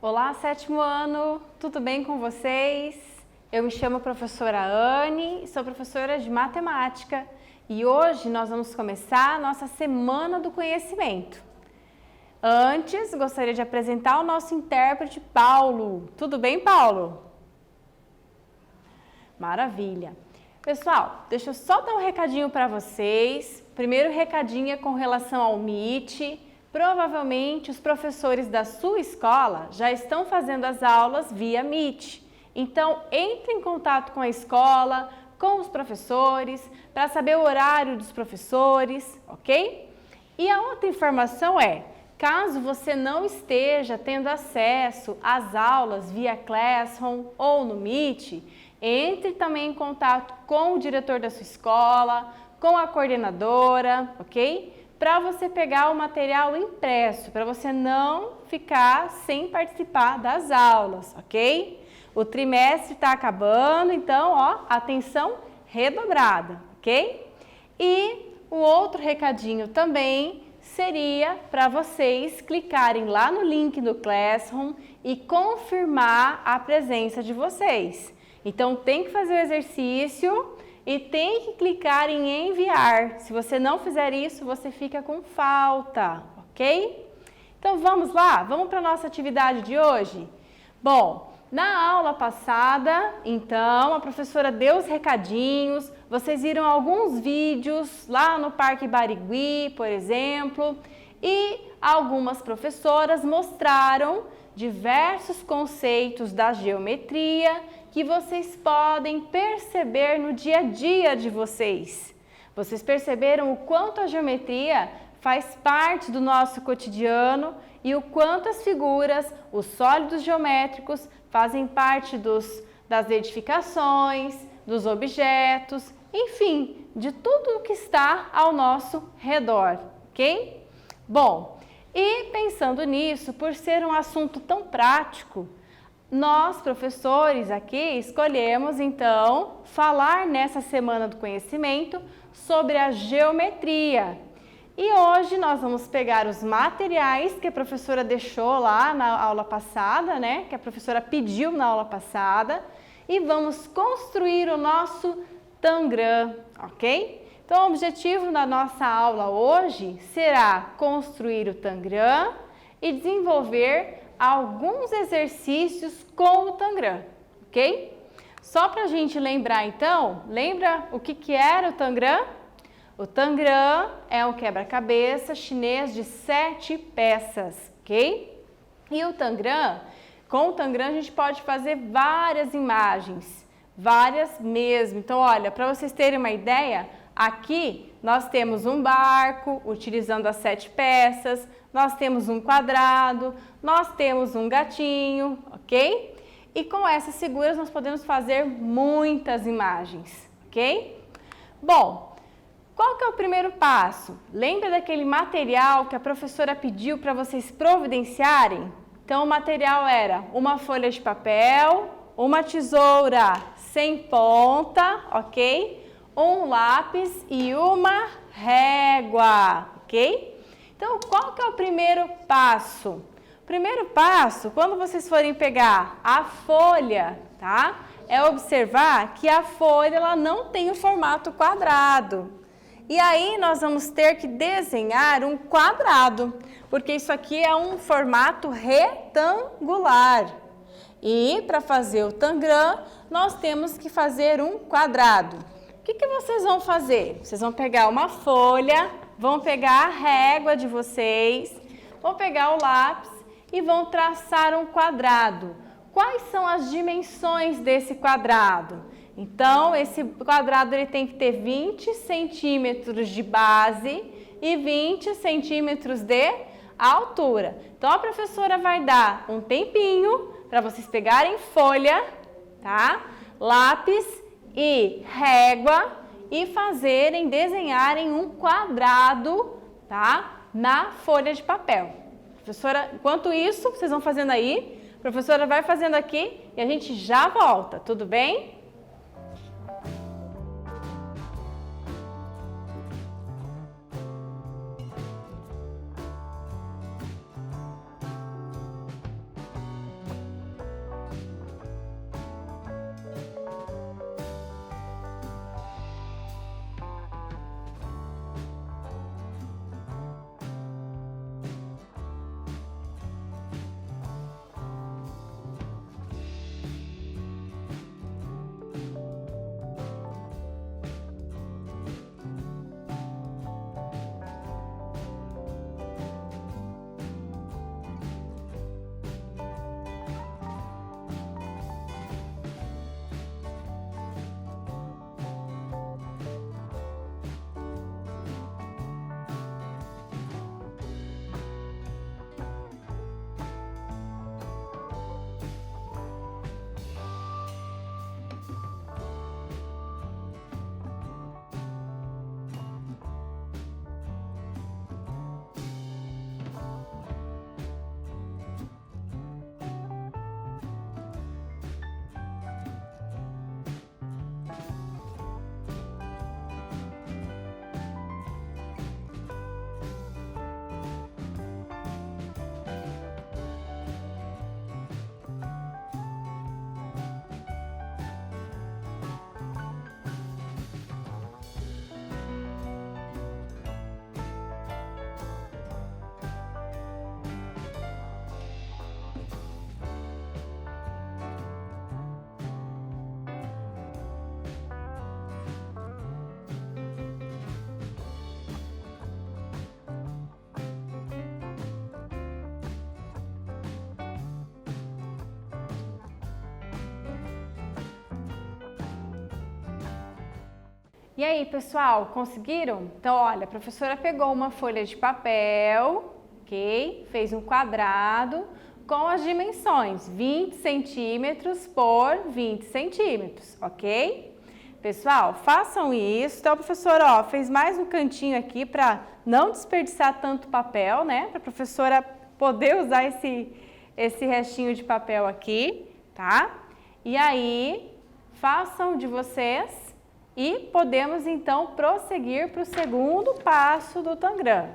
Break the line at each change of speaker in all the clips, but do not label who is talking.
Olá, sétimo ano, tudo bem com vocês? Eu me chamo professora Anne, sou professora de matemática e hoje nós vamos começar a nossa Semana do Conhecimento. Antes, gostaria de apresentar o nosso intérprete Paulo. Tudo bem, Paulo? Maravilha! Pessoal, deixa eu só dar um recadinho para vocês. Primeiro recadinho é com relação ao Meet. Provavelmente os professores da sua escola já estão fazendo as aulas via Meet. Então, entre em contato com a escola, com os professores, para saber o horário dos professores, ok? E a outra informação é, caso você não esteja tendo acesso às aulas via Classroom ou no Meet, entre também em contato com o diretor da sua escola, com a coordenadora, ok? Para você pegar o material impresso, para você não ficar sem participar das aulas, ok? O trimestre está acabando, então, ó, atenção redobrada, ok? E o outro recadinho também seria para vocês clicarem lá no link do Classroom e confirmar a presença de vocês. Então, tem que fazer o exercício e tem que clicar em enviar. Se você não fizer isso, você fica com falta, ok? Então, vamos lá? Vamos para a nossa atividade de hoje? Bom, na aula passada, então, a professora deu os recadinhos, vocês viram alguns vídeos lá no Parque Barigui, por exemplo, e algumas professoras mostraram diversos conceitos da geometria que vocês podem perceber no dia a dia de vocês. Vocês perceberam o quanto a geometria faz parte do nosso cotidiano e o quanto as figuras, os sólidos geométricos, fazem parte das edificações, dos objetos, enfim, de tudo o que está ao nosso redor, ok? Bom, e pensando nisso, por ser um assunto tão prático, nós, professores aqui, escolhemos então falar nessa Semana do Conhecimento sobre a geometria. E hoje nós vamos pegar os materiais que a professora deixou lá na aula passada, né? Que a professora pediu na aula passada, e vamos construir o nosso tangram, ok? Então, o objetivo da nossa aula hoje será construir o tangram e desenvolver alguns exercícios com o tangram, ok? Só para a gente lembrar então, lembra o que era o tangram? O tangram é um quebra-cabeça chinês de 7 peças, ok? E o tangram, com o tangram a gente pode fazer várias imagens, várias mesmo. Então, olha, para vocês terem uma ideia, aqui nós temos um barco utilizando as 7 peças, nós temos um quadrado, nós temos um gatinho, ok? E com essas figuras nós podemos fazer muitas imagens, ok? Bom, qual que é o primeiro passo? Lembra daquele material que a professora pediu para vocês providenciarem? Então o material era uma folha de papel, uma tesoura sem ponta, ok? Um lápis e uma régua, ok? Então, qual que é o primeiro passo? O primeiro passo, quando vocês forem pegar a folha, tá? É observar que a folha ela não tem o formato quadrado. E aí nós vamos ter que desenhar um quadrado, porque isso aqui é um formato retangular. E para fazer o tangram, nós temos que fazer um quadrado. O que vocês vão fazer? Vocês vão pegar uma folha, vão pegar a régua de vocês, vão pegar o lápis e vão traçar um quadrado. Quais são as dimensões desse quadrado? Então, esse quadrado ele tem que ter 20 centímetros de base e 20 centímetros de altura. Então, a professora vai dar um tempinho para vocês pegarem folha, tá? Lápis e régua e desenharem um quadrado, tá? Na folha de papel. Professora, enquanto isso, vocês vão fazendo aí, a professora vai fazendo aqui e a gente já volta, tudo bem? E aí, pessoal, conseguiram? Então, olha, a professora pegou uma folha de papel, ok? Fez um quadrado com as dimensões 20 centímetros por 20 centímetros, ok? Pessoal, façam isso. Então, a professora, fez mais um cantinho aqui para não desperdiçar tanto papel, né? Para a professora poder usar esse restinho de papel aqui, tá? E aí, façam de vocês e podemos então prosseguir para o segundo passo do Tangram.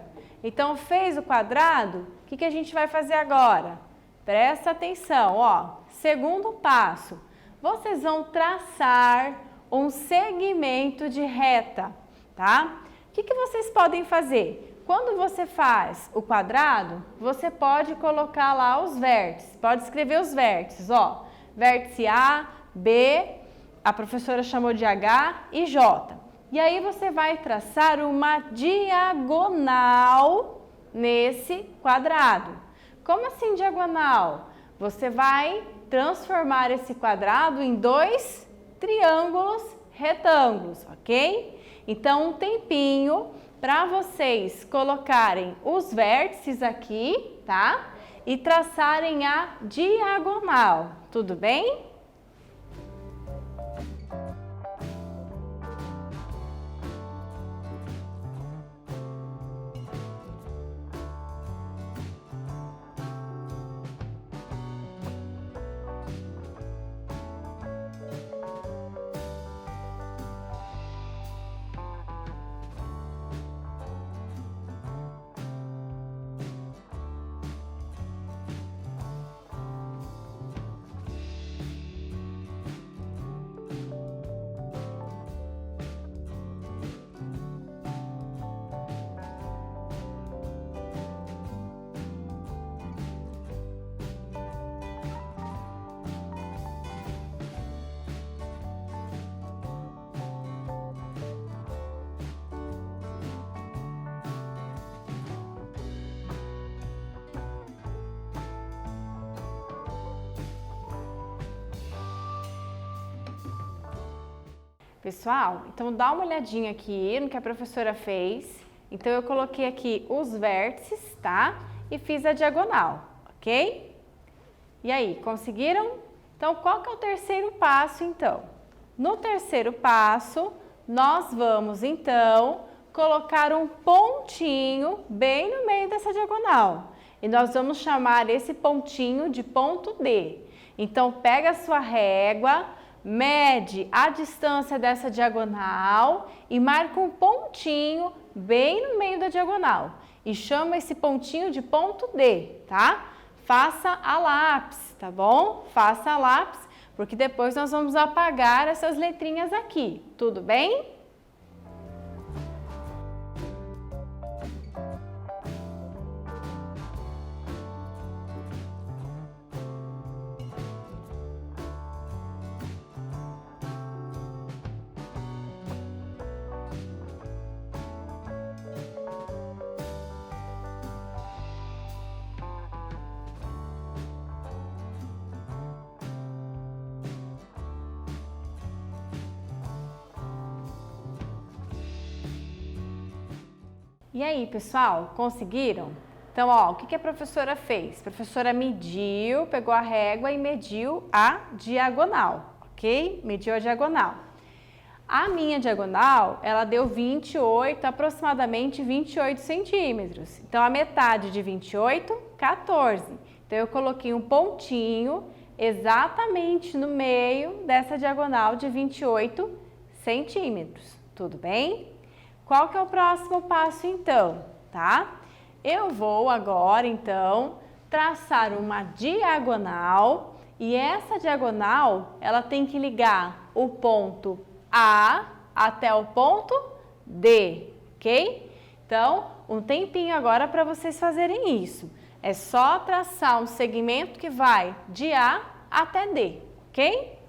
Então, fez o quadrado? O que a gente vai fazer agora? Presta atenção, segundo passo. Vocês vão traçar um segmento de reta, tá? O que vocês podem fazer? Quando você faz o quadrado, você pode colocar lá os vértices. Pode escrever os vértices, vértice A, B, a professora chamou de H e J. E aí você vai traçar uma diagonal nesse quadrado. Como assim diagonal? Você vai transformar esse quadrado em 2 triângulos retângulos, ok? Então, um tempinho para vocês colocarem os vértices aqui, tá? E traçarem a diagonal, tudo bem? Pessoal, então dá uma olhadinha aqui no que a professora fez. Então eu coloquei aqui os vértices, tá? E fiz a diagonal, ok? E aí, conseguiram? Então qual que é o terceiro passo então? No terceiro passo, nós vamos então colocar um pontinho bem no meio dessa diagonal. E nós vamos chamar esse pontinho de ponto D. Então pega a sua régua, mede a distância dessa diagonal e marca um pontinho bem no meio da diagonal. E chama esse pontinho de ponto D, tá? Faça a lápis, tá bom? Faça a lápis, porque depois nós vamos apagar essas letrinhas aqui, tudo bem? E aí, pessoal, conseguiram? Então, o que a professora fez? A professora mediu, pegou a régua e mediu a diagonal, ok? Mediu a diagonal. A minha diagonal, ela deu aproximadamente 28 centímetros. Então, a metade de 28, 14. Então, eu coloquei um pontinho exatamente no meio dessa diagonal de 28 centímetros. Tudo bem? Qual que é o próximo passo então, tá? Eu vou agora então traçar uma diagonal e essa diagonal ela tem que ligar o ponto A até o ponto D, ok? Então, um tempinho agora para vocês fazerem isso. É só traçar um segmento que vai de A até D, ok?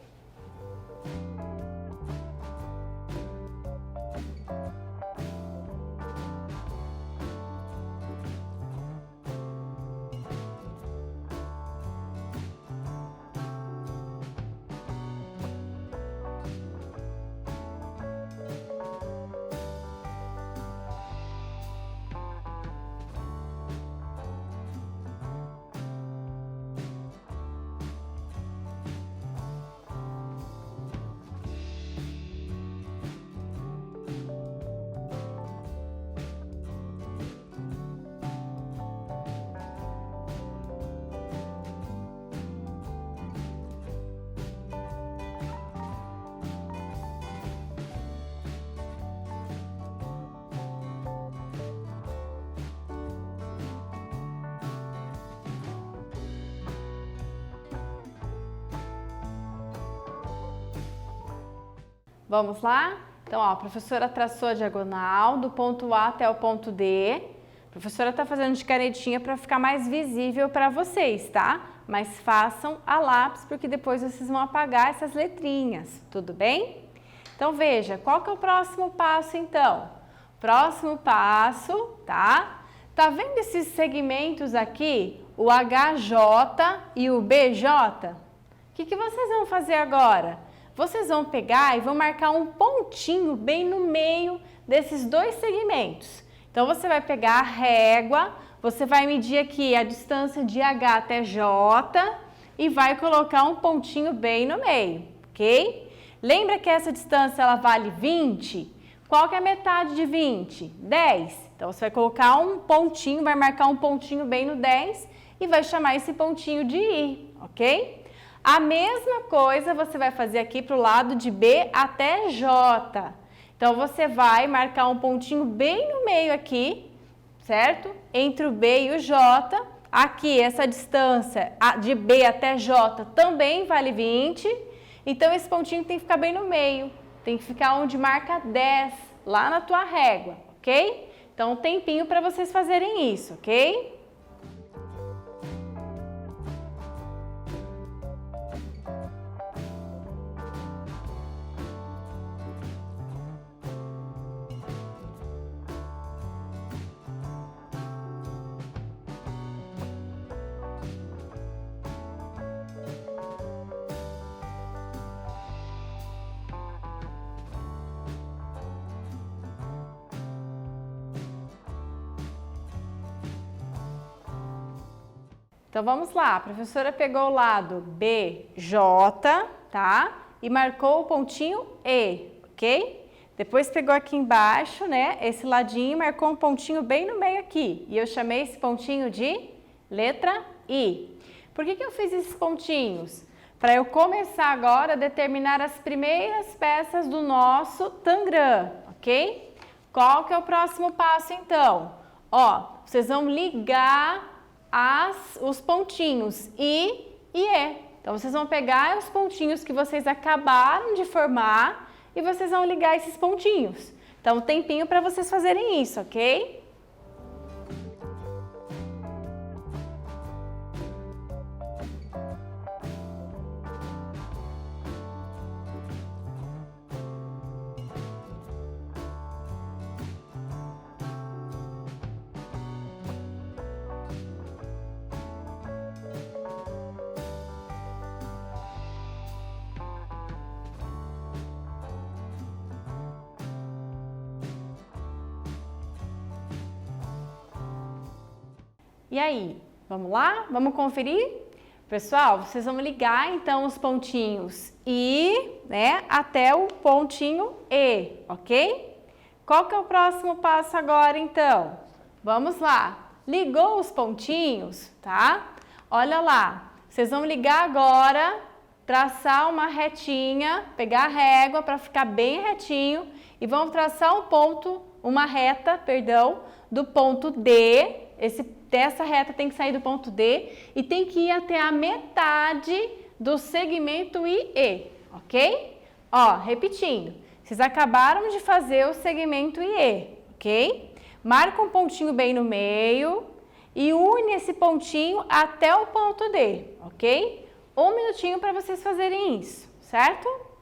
Vamos lá? Então, ó, a professora traçou a diagonal do ponto A até o ponto D. A professora está fazendo de canetinha para ficar mais visível para vocês, tá? Mas façam a lápis, porque depois vocês vão apagar essas letrinhas, tudo bem? Então, veja, qual que é o próximo passo, então? Próximo passo, tá? Tá vendo esses segmentos aqui? O HJ e o BJ? O que vocês vão fazer agora? Vocês vão pegar e vão marcar um pontinho bem no meio desses dois segmentos. Então, você vai pegar a régua, você vai medir aqui a distância de H até J e vai colocar um pontinho bem no meio, ok? Lembra que essa distância ela vale 20? Qual que é a metade de 20? 10. Então, você vai colocar um pontinho, vai marcar um pontinho bem no 10 e vai chamar esse pontinho de I, ok? A mesma coisa você vai fazer aqui para o lado de B até J. Então, você vai marcar um pontinho bem no meio aqui, certo? Entre o B e o J. Aqui, essa distância de B até J também vale 20. Então, esse pontinho tem que ficar bem no meio. Tem que ficar onde marca 10, lá na tua régua, ok? Então, um tempinho para vocês fazerem isso, ok? Então, vamos lá. A professora pegou o lado BJ, tá? E marcou o pontinho E, ok? Depois pegou aqui embaixo, né? Esse ladinho e marcou um pontinho bem no meio aqui. E eu chamei esse pontinho de letra I. Por que eu fiz esses pontinhos? Para eu começar agora a determinar as primeiras peças do nosso tangram, ok? Qual que é o próximo passo, então? Ó, vocês vão ligar os pontinhos I e E. Então, vocês vão pegar os pontinhos que vocês acabaram de formar e vocês vão ligar esses pontinhos. Então, um tempinho para vocês fazerem isso, ok? E aí, vamos lá? Vamos conferir? Pessoal, vocês vão ligar então os pontinhos I, né, até o pontinho E, ok? Qual que é o próximo passo agora então? Vamos lá. Ligou os pontinhos, tá? Olha lá, vocês vão ligar agora, traçar uma retinha, pegar a régua para ficar bem retinho e vão traçar uma reta, do ponto D. Essa reta tem que sair do ponto D e tem que ir até a metade do segmento IE, ok? Ó, repetindo, vocês acabaram de fazer o segmento IE, ok? Marca um pontinho bem no meio e une esse pontinho até o ponto D, ok? Um minutinho para vocês fazerem isso, certo?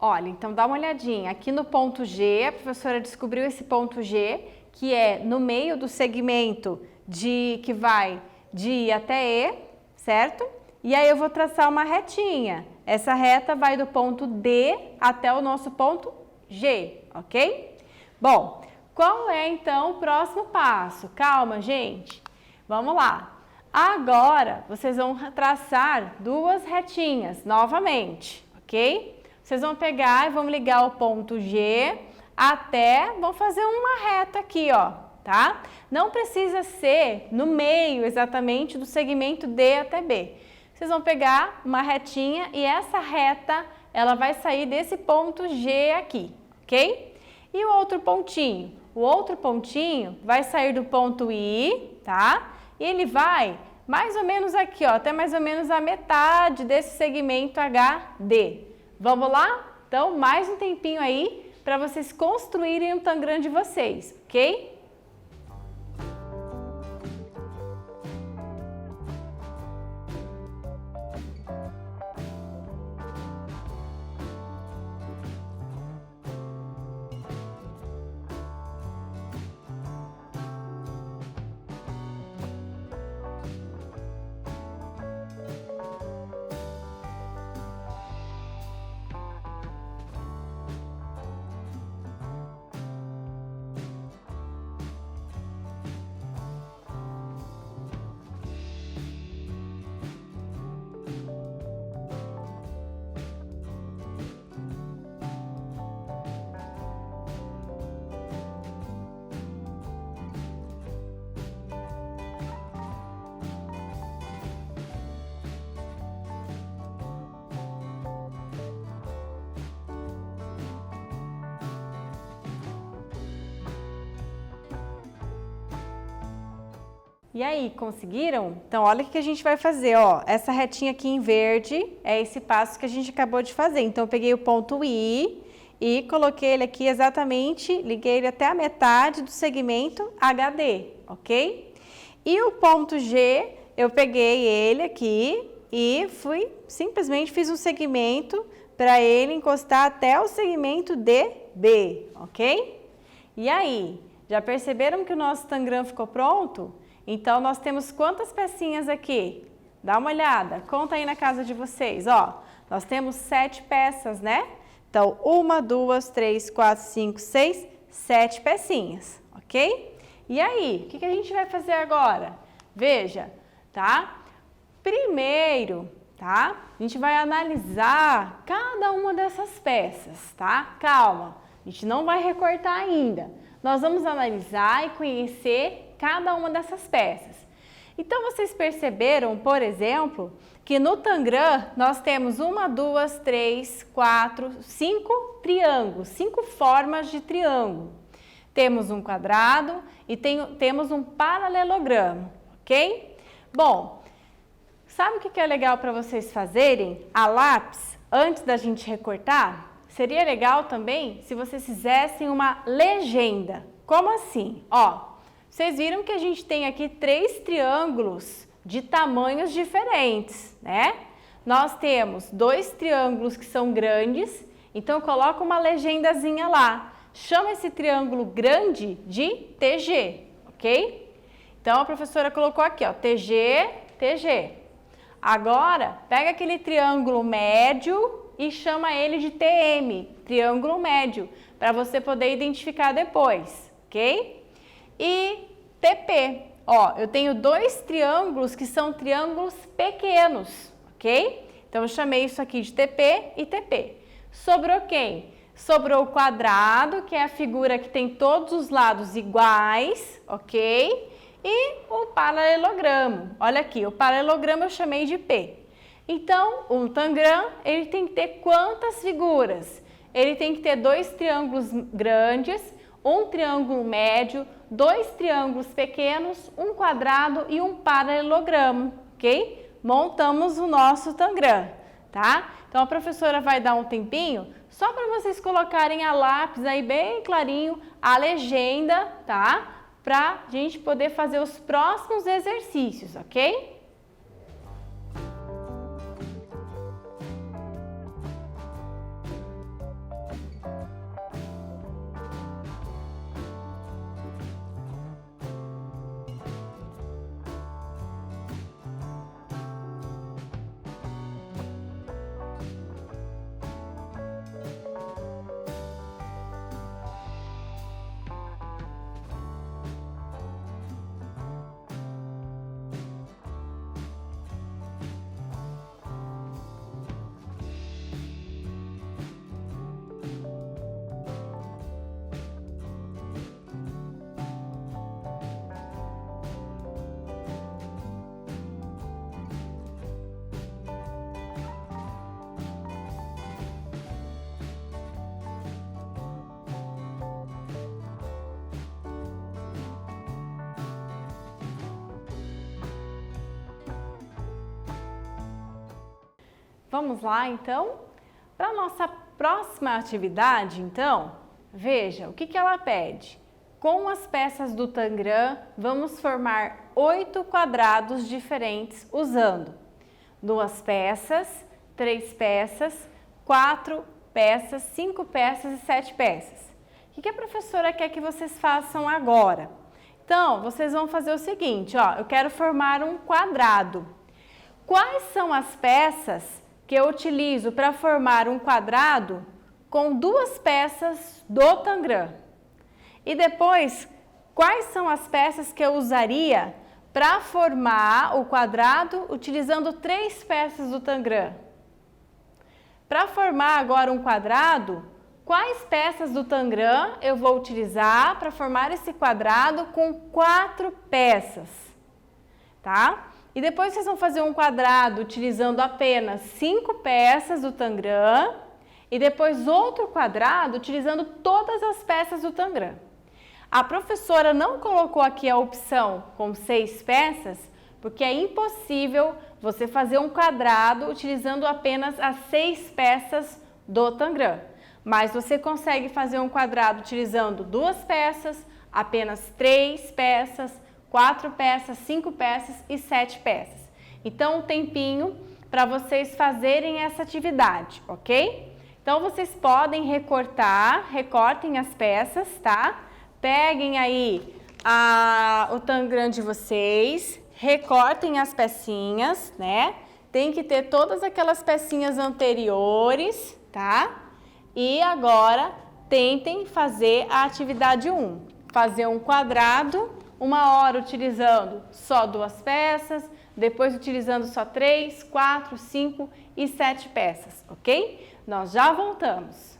Olha, então dá uma olhadinha. Aqui no ponto G, a professora descobriu esse ponto G, que é no meio do segmento que vai de I até E, certo? E aí eu vou traçar uma retinha. Essa reta vai do ponto D até o nosso ponto G, ok? Bom, qual é então o próximo passo? Calma, gente. Vamos lá. Agora, vocês vão traçar duas retinhas novamente, ok? Vocês vão pegar e vão ligar o ponto G até, vão fazer uma reta aqui, ó, tá? Não precisa ser no meio exatamente do segmento D até B. Vocês vão pegar uma retinha e essa reta, ela vai sair desse ponto G aqui, ok? E o outro pontinho? O outro pontinho vai sair do ponto I, tá? E ele vai mais ou menos aqui, ó, até mais ou menos a metade desse segmento HD. Vamos lá? Então, mais um tempinho aí para vocês construírem o Tangram de vocês, ok? E aí, conseguiram? Então, olha o que a gente vai fazer, ó. Essa retinha aqui em verde é esse passo que a gente acabou de fazer. Então, eu peguei o ponto I e coloquei ele aqui exatamente, liguei ele até a metade do segmento HD, ok? E o ponto G, eu peguei ele aqui e simplesmente fiz um segmento para ele encostar até o segmento DB, ok? E aí, já perceberam que o nosso Tangram ficou pronto? Então, nós temos quantas pecinhas aqui? Dá uma olhada, conta aí na casa de vocês, ó. Nós temos 7 peças, né? Então, 1, 2, 3, 4, 5, 6, 7 pecinhas, ok? E aí, o que a gente vai fazer agora? Veja, tá? Primeiro, tá? A gente vai analisar cada uma dessas peças, tá? Calma, a gente não vai recortar ainda. Nós vamos analisar e conhecer cada uma dessas peças. Então, vocês perceberam, por exemplo, que no Tangram nós temos 1, 2, 3, 4, 5 triângulos, 5 formas de triângulo. Temos um quadrado e temos um paralelogramo, ok? Bom, sabe o que é legal para vocês fazerem a lápis antes da gente recortar? Seria legal também se vocês fizessem uma legenda. Como assim? Ó, vocês viram que a gente tem aqui 3 triângulos de tamanhos diferentes, né? Nós temos 2 triângulos que são grandes, então coloca uma legendazinha lá. Chama esse triângulo grande de TG, ok? Então a professora colocou aqui, ó, TG, TG. Agora, pega aquele triângulo médio e chama ele de TM, triângulo médio, para você poder identificar depois, ok? E TP, ó, eu tenho 2 triângulos que são triângulos pequenos, ok? Então, eu chamei isso aqui de TP e TP. Sobrou quem? Sobrou o quadrado, que é a figura que tem todos os lados iguais, ok? E o paralelogramo, olha aqui, o paralelogramo eu chamei de P. Então, o Tangram, ele tem que ter quantas figuras? Ele tem que ter 2 triângulos grandes, um triângulo médio, 2 triângulos pequenos, um quadrado e um paralelogramo, ok? Montamos o nosso Tangram, tá? Então, a professora vai dar um tempinho só para vocês colocarem a lápis aí bem clarinho, a legenda, tá? Para a gente poder fazer os próximos exercícios, ok? Vamos lá, então? Para a nossa próxima atividade, então, veja o que ela pede. Com as peças do Tangram, vamos formar 8 quadrados diferentes usando 2 peças, 3 peças, 4 peças, 5 peças e 7 peças. O que a professora quer que vocês façam agora? Então, vocês vão fazer o seguinte, ó, eu quero formar um quadrado. Quais são as peças que eu utilizo para formar um quadrado com 2 peças do Tangram? E depois, quais são as peças que eu usaria para formar o quadrado utilizando 3 peças do Tangram? Para formar agora um quadrado, quais peças do Tangram eu vou utilizar para formar esse quadrado com 4 peças? Tá? E depois vocês vão fazer um quadrado utilizando apenas 5 peças do Tangram e depois outro quadrado utilizando todas as peças do Tangram. A professora não colocou aqui a opção com 6 peças porque é impossível você fazer um quadrado utilizando apenas as 6 peças do Tangram. Mas você consegue fazer um quadrado utilizando 2 peças, apenas 3 peças, 4 peças, 5 peças e 7 peças. Então, um tempinho para vocês fazerem essa atividade, ok? Então, vocês podem recortem as peças, tá? Peguem aí o Tangram de vocês, recortem as pecinhas, né? Tem que ter todas aquelas pecinhas anteriores, tá? E agora, tentem fazer a atividade 1. Fazer um quadrado, uma hora utilizando só 2 peças, depois utilizando só 3, 4, 5 e 7 peças, ok? Nós já voltamos.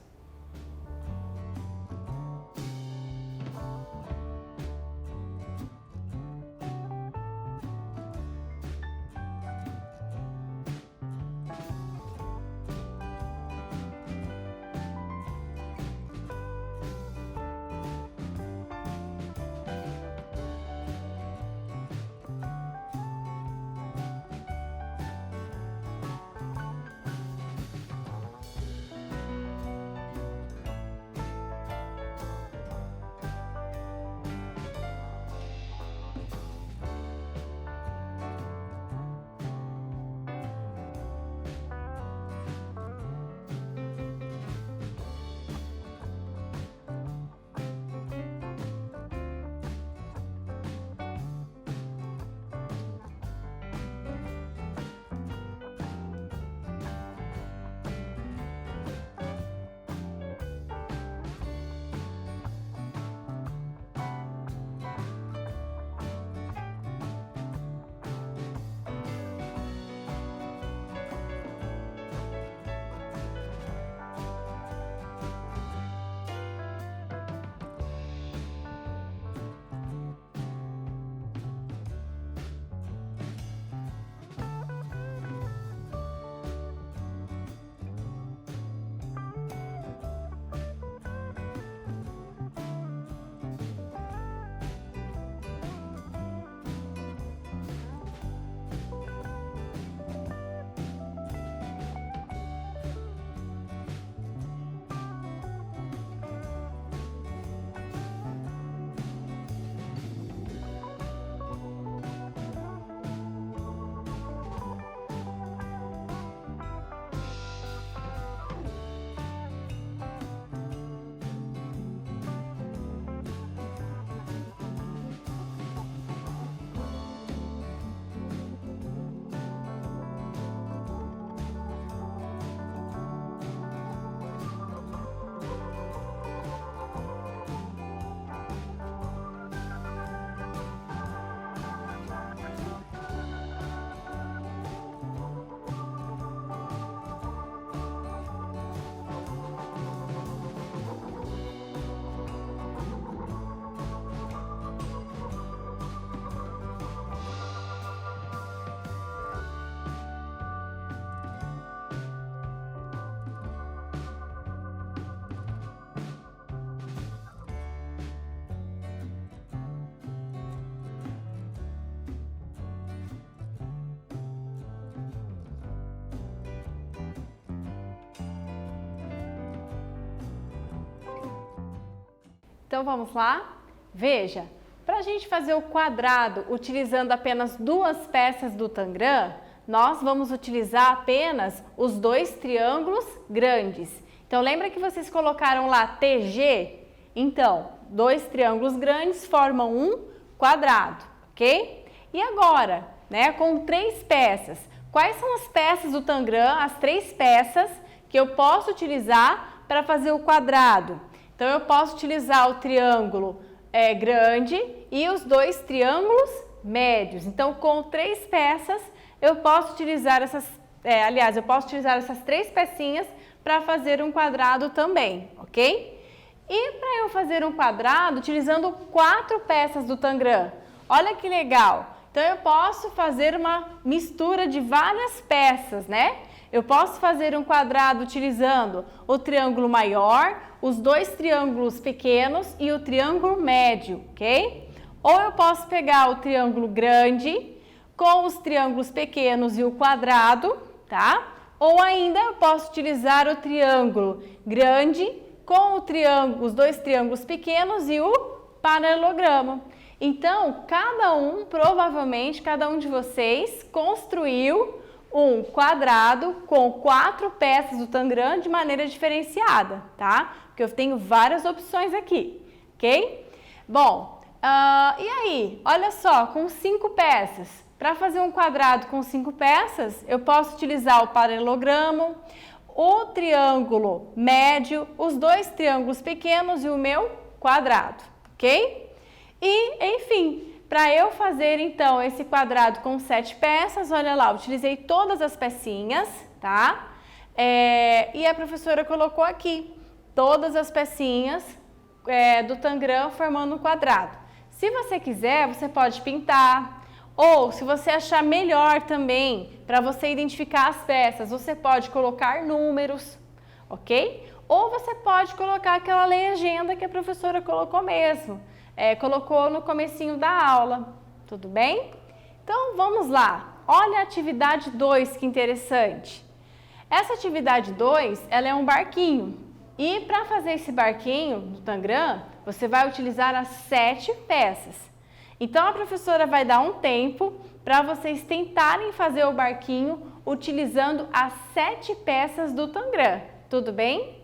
Então vamos lá? Veja, para a gente fazer o quadrado utilizando apenas duas peças do Tangram, nós vamos utilizar apenas os dois triângulos grandes. Então lembra que vocês colocaram lá TG? Então, dois triângulos grandes formam um quadrado, ok? E agora, né, com três peças, quais são as peças do Tangram, as três peças que eu posso utilizar para fazer o quadrado? Então eu posso utilizar o triângulo grande e os dois triângulos médios. Então com três peças eu posso utilizar eu posso utilizar essas três pecinhas para fazer um quadrado também, ok? E para eu fazer um quadrado utilizando quatro peças do Tangram, olha que legal! Então eu posso fazer uma mistura de várias peças, né? Eu posso fazer um quadrado utilizando o triângulo maior, os dois triângulos pequenos e o triângulo médio, ok? Ou eu posso pegar o triângulo grande com os triângulos pequenos e o quadrado, tá? Ou ainda eu posso utilizar o triângulo grande com os dois triângulos pequenos e o paralelogramo. Então, provavelmente, cada um de vocês construiu um quadrado com quatro peças do Tangram de maneira diferenciada, tá? Porque eu tenho várias opções aqui, ok? Bom, e aí? Olha só, com 5 peças. Para fazer um quadrado com 5 peças, eu posso utilizar o paralelogramo, o triângulo médio, os dois triângulos pequenos e o meu quadrado, ok? E, enfim, para eu fazer então esse quadrado com 7 peças, olha lá, utilizei todas as pecinhas, tá? E a professora colocou aqui todas as pecinhas do Tangram formando um quadrado. Se você quiser, você pode pintar, ou se você achar melhor também, para você identificar as peças, você pode colocar números, ok? Ou você pode colocar aquela legenda que a professora colocou mesmo. Colocou no comecinho da aula, tudo bem? Então vamos lá, olha a atividade 2, que interessante. Essa atividade 2, ela é um barquinho e para fazer esse barquinho do Tangram, você vai utilizar as 7 peças. Então a professora vai dar um tempo para vocês tentarem fazer o barquinho utilizando as 7 peças do Tangram, tudo bem?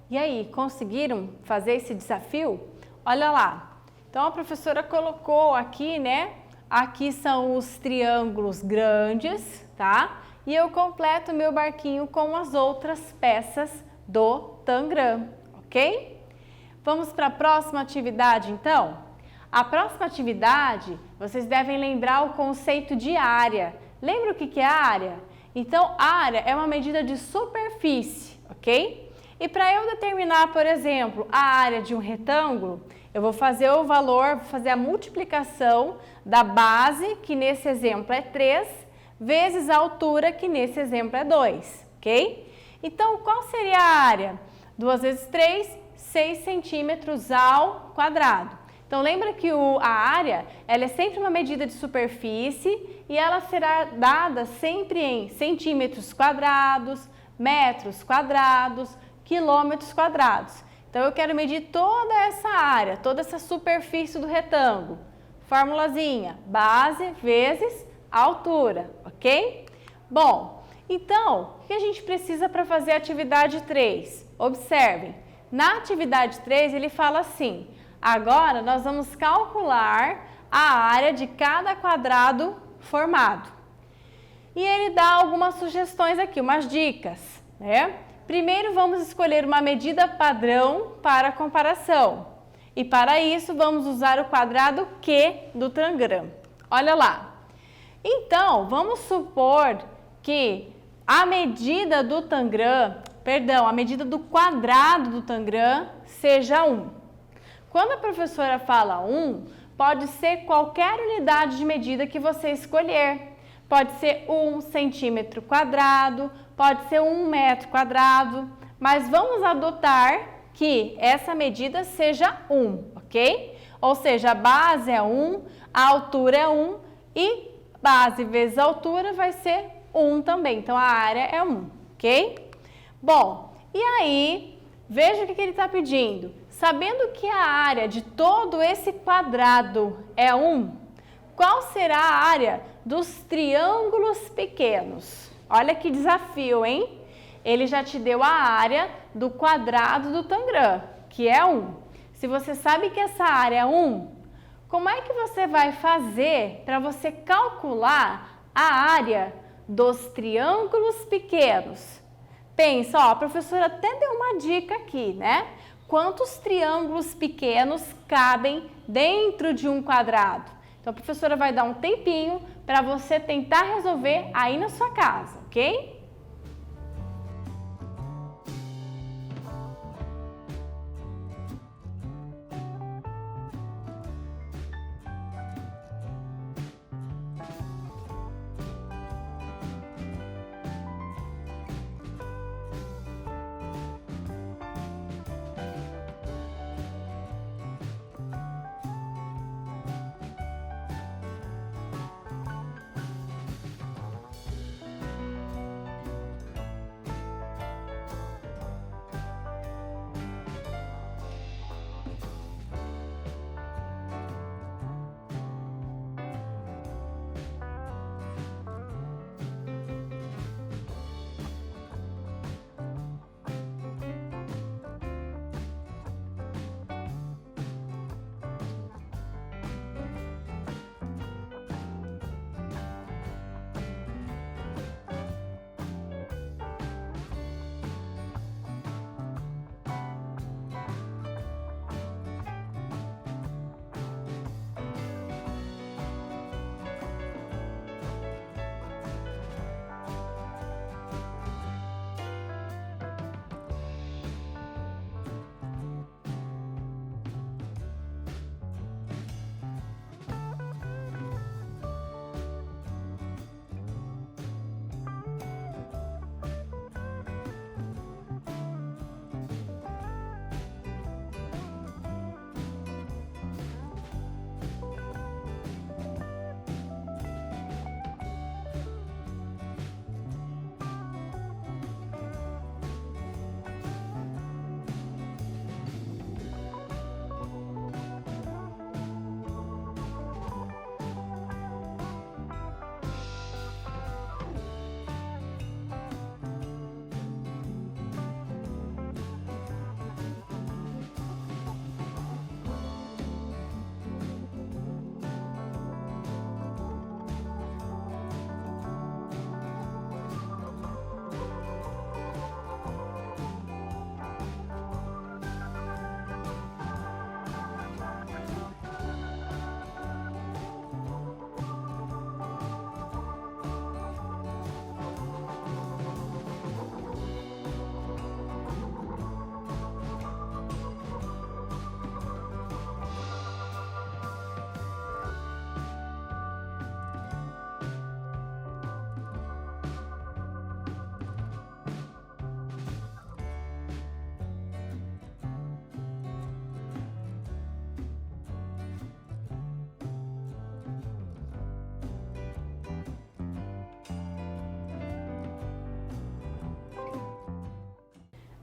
E aí, conseguiram fazer esse desafio? Olha lá. Então a professora colocou aqui, né? Aqui são os triângulos grandes, tá? E eu completo meu barquinho com as outras peças do Tangram, ok? Vamos para a próxima atividade, então? A próxima atividade, vocês devem lembrar o conceito de área. Lembra o que é área? Então, área é uma medida de superfície, ok? E para eu determinar, por exemplo, a área de um retângulo, eu vou fazer o valor, vou fazer a multiplicação da base, que nesse exemplo é 3, vezes a altura, que nesse exemplo é 2, ok? Então, qual seria a área? 2 vezes 3, 6 centímetros ao quadrado. Então, lembra que a área, ela é sempre uma medida de superfície e ela será dada sempre em centímetros quadrados, metros quadrados, quilômetros quadrados. Então, eu quero medir toda essa área, toda essa superfície do retângulo. Formulazinha, base vezes altura, ok? Bom, então, o que a gente precisa para fazer a atividade 3? Observem, na atividade 3 ele fala assim, agora nós vamos calcular a área de cada quadrado formado. E ele dá algumas sugestões aqui, umas dicas, né? Primeiro vamos escolher uma medida padrão para comparação. E para isso vamos usar o quadrado Q do Tangram. Olha lá. Então, vamos supor que a medida do Tangram, a medida do quadrado do Tangram seja 1. Quando a professora fala 1, pode ser qualquer unidade de medida que você escolher. Pode ser 1 centímetro quadrado, pode ser 1 metro quadrado, mas vamos adotar que essa medida seja 1, ok? Ou seja, a base é 1, a altura é 1 e base vezes altura vai ser 1 também. Então, a área é 1, ok? Bom, e aí, veja o que ele está pedindo. Sabendo que a área de todo esse quadrado é 1, qual será a área dos triângulos pequenos? Olha que desafio, hein? Ele já te deu a área do quadrado do Tangram, que é 1. Se você sabe que essa área é 1, como é que você vai fazer para você calcular a área dos triângulos pequenos? Pensa, ó, a professora até deu uma dica aqui, né? Quantos triângulos pequenos cabem dentro de um quadrado? Então, a professora vai dar um tempinho para você tentar resolver aí na sua casa, ok?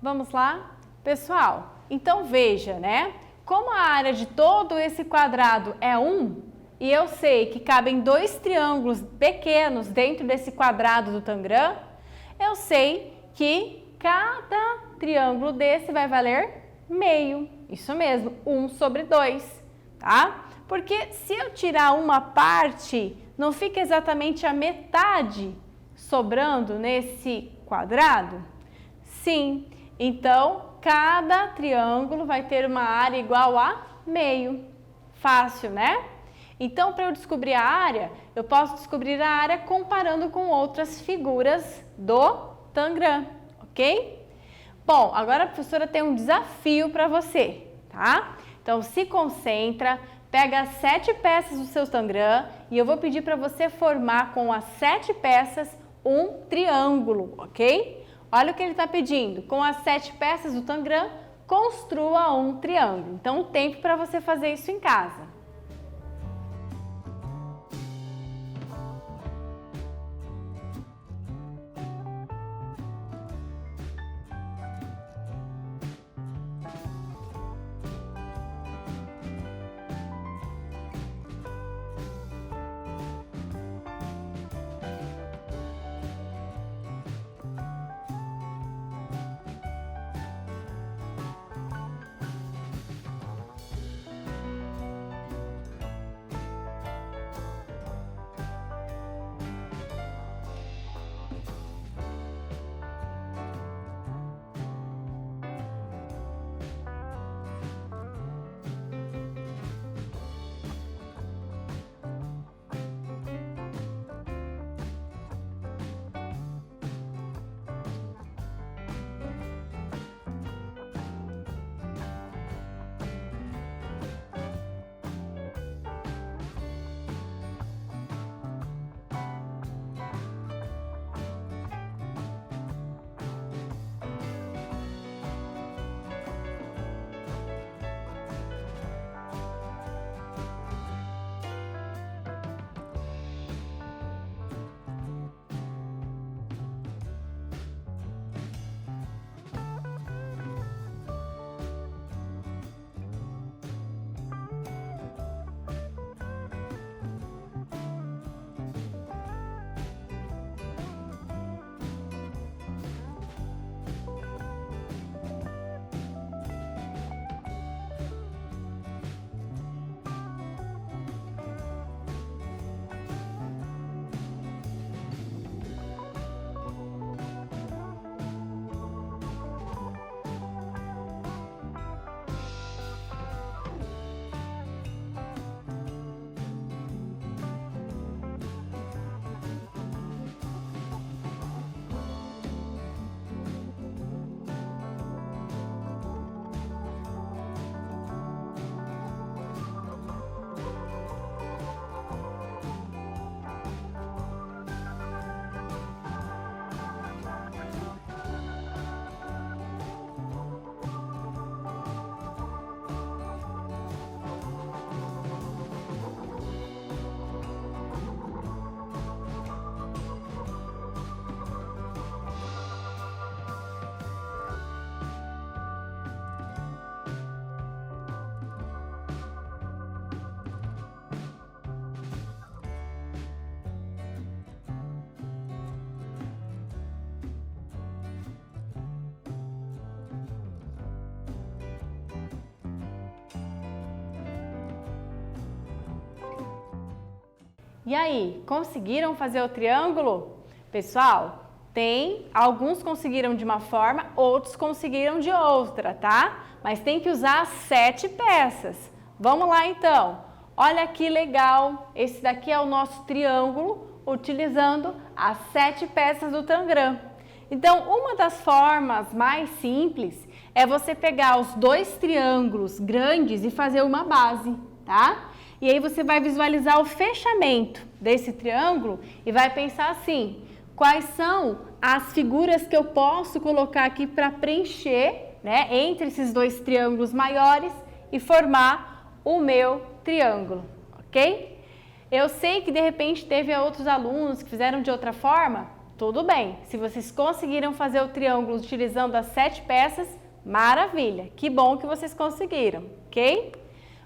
Vamos lá? Pessoal, então veja, né? Como a área de todo esse quadrado é 1, e eu sei que cabem 2 triângulos pequenos dentro desse quadrado do Tangram, eu sei que cada triângulo desse vai valer meio. Isso mesmo, 1 sobre 2, tá? Porque se eu tirar uma parte, não fica exatamente a metade sobrando nesse quadrado? Sim, então cada triângulo vai ter uma área igual a meio. Fácil, né? Então, para eu descobrir a área, eu posso descobrir a área comparando com outras figuras do Tangram, ok? Bom, agora a professora tem um desafio para você, tá? Então, se concentra, pega as 7 peças do seu Tangram e eu vou pedir para você formar com as 7 peças um triângulo, ok? Olha o que ele está pedindo. Com as 7 peças do Tangram, construa um triângulo. Então, o tempo para você fazer isso em casa. E aí, conseguiram fazer o triângulo? Pessoal, alguns conseguiram de uma forma, outros conseguiram de outra, tá? Mas tem que usar as 7 peças. Vamos lá então. Olha que legal, esse daqui é o nosso triângulo, utilizando as 7 peças do Tangram. Então, uma das formas mais simples é você pegar os 2 triângulos grandes e fazer uma base, tá? E aí você vai visualizar o fechamento desse triângulo e vai pensar assim, quais são as figuras que eu posso colocar aqui para preencher, né, entre esses 2 triângulos maiores e formar o meu triângulo, ok? Eu sei que de repente teve outros alunos que fizeram de outra forma, Tudo bem. Se vocês conseguiram fazer o triângulo utilizando as 7 peças, maravilha. Que bom que vocês conseguiram, ok?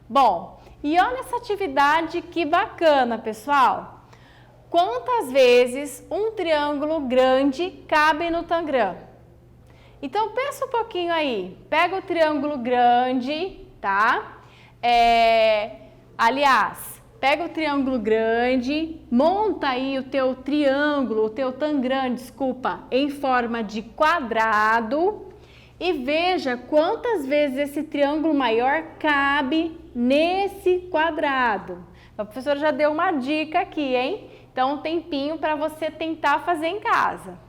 Bom, e olha essa atividade que bacana, pessoal. Quantas vezes um triângulo grande cabe no Tangram? Então, pensa um pouquinho aí. Pega o triângulo grande, tá? Aliás, pega o triângulo grande, monta aí o teu triângulo, o teu Tangram, desculpa, em forma de quadrado e veja quantas vezes esse triângulo maior cabe nesse quadrado. A professora já deu uma dica aqui, hein? Então, um tempinho para você tentar fazer em casa.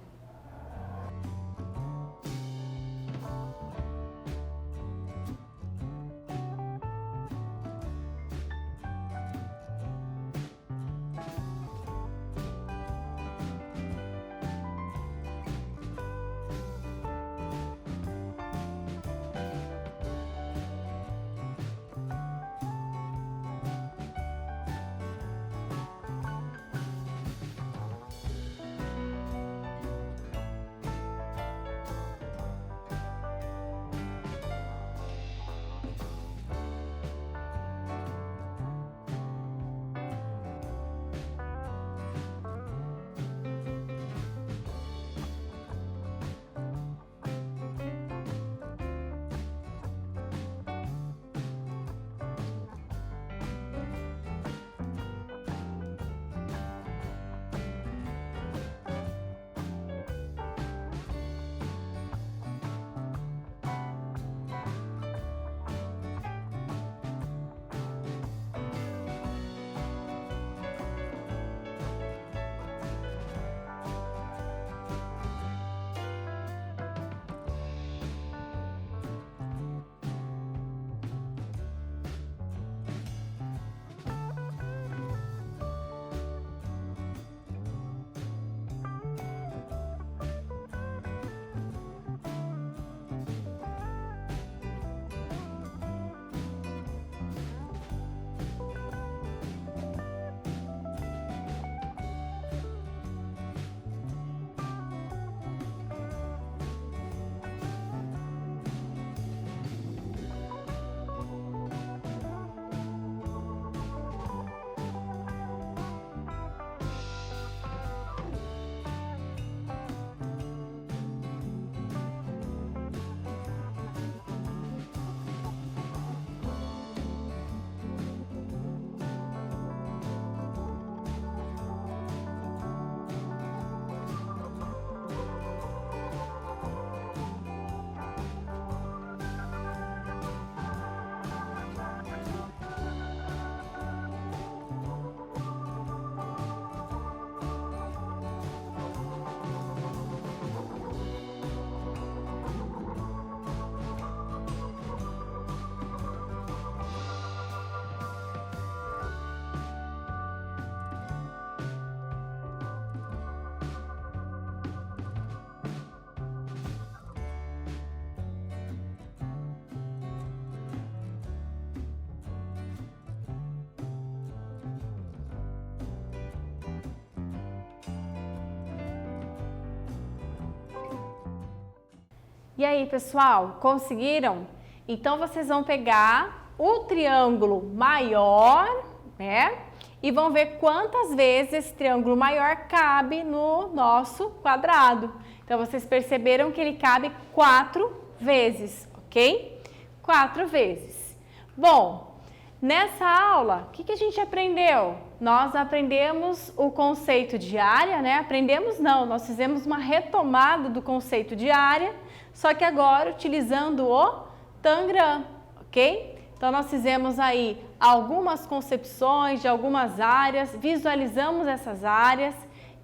E aí, pessoal, conseguiram? Então, vocês vão pegar o triângulo maior, né? E vão ver quantas vezes esse triângulo maior cabe no nosso quadrado. Então, vocês perceberam que ele cabe 4 vezes, ok? 4 vezes. Bom, nessa aula, o que a gente aprendeu? Nós aprendemos o conceito de área, né? Aprendemos não, nós fizemos uma retomada do conceito de área, só que agora utilizando o Tangram, ok? Então, nós fizemos aí algumas concepções de algumas áreas, visualizamos essas áreas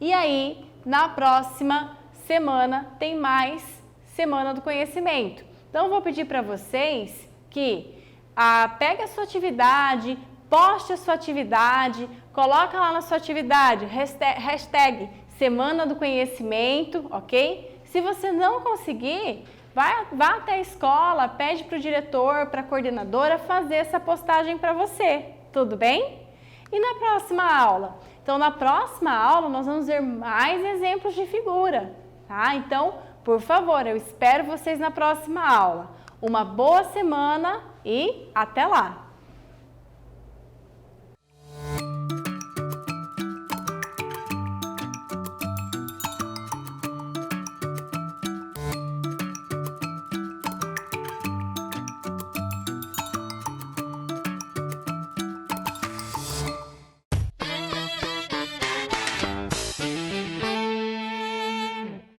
e aí, na próxima semana, tem mais Semana do Conhecimento. Então, eu vou pedir para vocês que pegue a sua atividade, poste a sua atividade, coloca lá na sua atividade, hashtag Semana do Conhecimento, ok? Se você não conseguir, vá até a escola, pede para o diretor, para a coordenadora fazer essa postagem para você, tudo bem? E na próxima aula, Então, na próxima aula, nós vamos ver mais exemplos de figura, tá? Então, por favor, eu espero vocês na próxima aula. Uma boa semana e até lá!